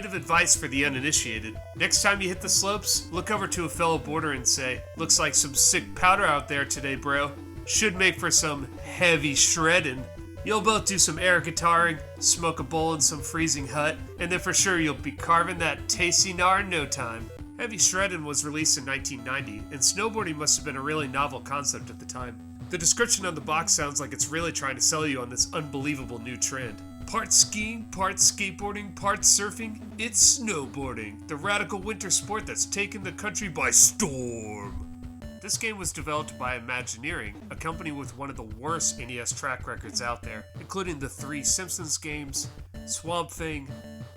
of advice for the uninitiated. Next time you hit the slopes, look over to a fellow boarder and say, "Looks like some sick powder out there today, bro. Should make for some heavy shredding." You'll both do some air guitaring, smoke a bowl in some freezing hut, and then for sure you'll be carving that tasty gnar in no time. Heavy Shreddin' was released in 1990, and snowboarding must have been a really novel concept at the time. The description on the box sounds like it's really trying to sell you on this unbelievable new trend. Part skiing, part skateboarding, part surfing, it's snowboarding, the radical winter sport that's taken the country by storm. This game was developed by Imagineering, a company with one of the worst NES track records out there, including the 3 Simpsons games, Swamp Thing,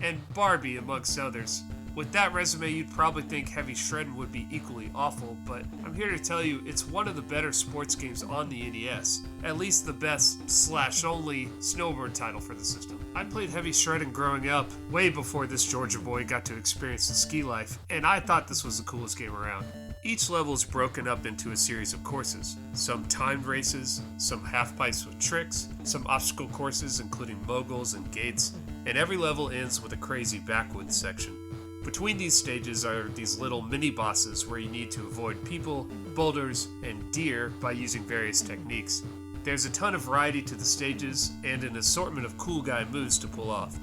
and Barbie amongst others. With that resume, you'd probably think Heavy Shreddin' would be equally awful, but I'm here to tell you it's one of the better sports games on the NES, at least the best/only snowboard title for the system. I played Heavy Shreddin' growing up, way before this Georgia boy got to experience the ski life, and I thought this was the coolest game around. Each level is broken up into a series of courses, some timed races, some half-pipes with tricks, some obstacle courses including moguls and gates, and every level ends with a crazy backwoods section. Between these stages are these little mini-bosses where you need to avoid people, boulders, and deer by using various techniques. There's a ton of variety to the stages and an assortment of cool guy moves to pull off.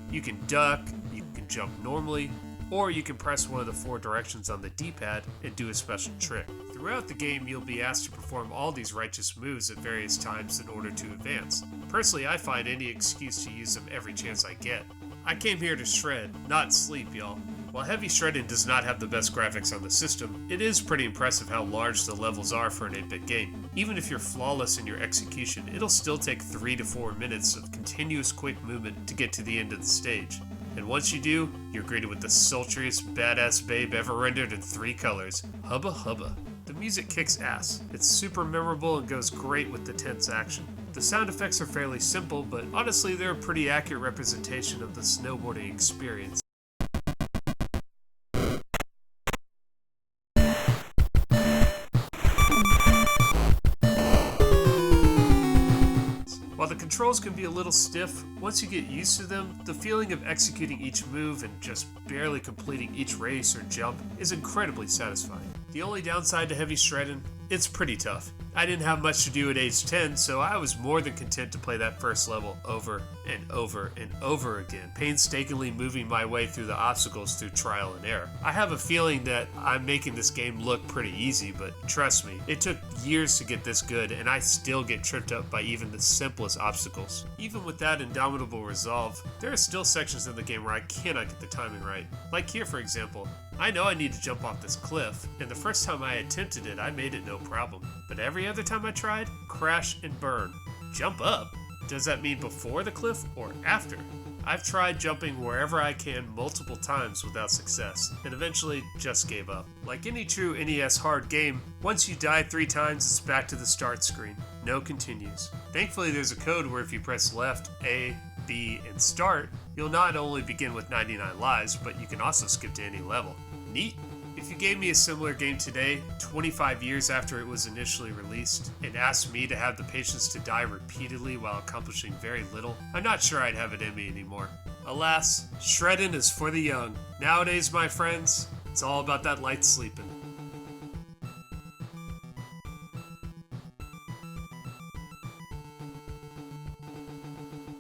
You can duck, you can jump normally, or you can press one of the 4 directions on the D-pad and do a special trick. Throughout the game, you'll be asked to perform all these righteous moves at various times in order to advance. Personally, I find any excuse to use them every chance I get. I came here to shred, not sleep, y'all. While Heavy Shreddin' does not have the best graphics on the system, it is pretty impressive how large the levels are for an 8-bit game. Even if you're flawless in your execution, it'll still take 3 to 4 minutes of continuous quick movement to get to the end of the stage. And once you do, you're greeted with the sultriest badass babe ever rendered in 3 colors, Hubba Hubba. The music kicks ass. It's super memorable and goes great with the tense action. The sound effects are fairly simple, but honestly they're a pretty accurate representation of the snowboarding experience. While the controls can be a little stiff, once you get used to them, the feeling of executing each move and just barely completing each race or jump is incredibly satisfying. The only downside to Heavy Shreddin', it's pretty tough. I didn't have much to do at age 10, so I was more than content to play that first level over and over and over again, painstakingly moving my way through the obstacles through trial and error. I have a feeling that I'm making this game look pretty easy, but trust me, it took years to get this good, and I still get tripped up by even the simplest obstacles. Even with that indomitable resolve, there are still sections in the game where I cannot get the timing right. Like here, for example. I know I need to jump off this cliff, and the first time I attempted it, I made it no problem. But every other time I tried, crash and burn. Jump up? Does that mean before the cliff or after? I've tried jumping wherever I can multiple times without success, and eventually just gave up. Like any true NES hard game, once you die 3 times, it's back to the start screen. No continues. Thankfully, there's a code where if you press left, A, B, and start, you'll not only begin with 99 lives, but you can also skip to any level. Neat. If you gave me a similar game today, 25 years after it was initially released, and asked me to have the patience to die repeatedly while accomplishing very little, I'm not sure I'd have it in me anymore. Alas, shredding is for the young. Nowadays, my friends, it's all about that light sleeping.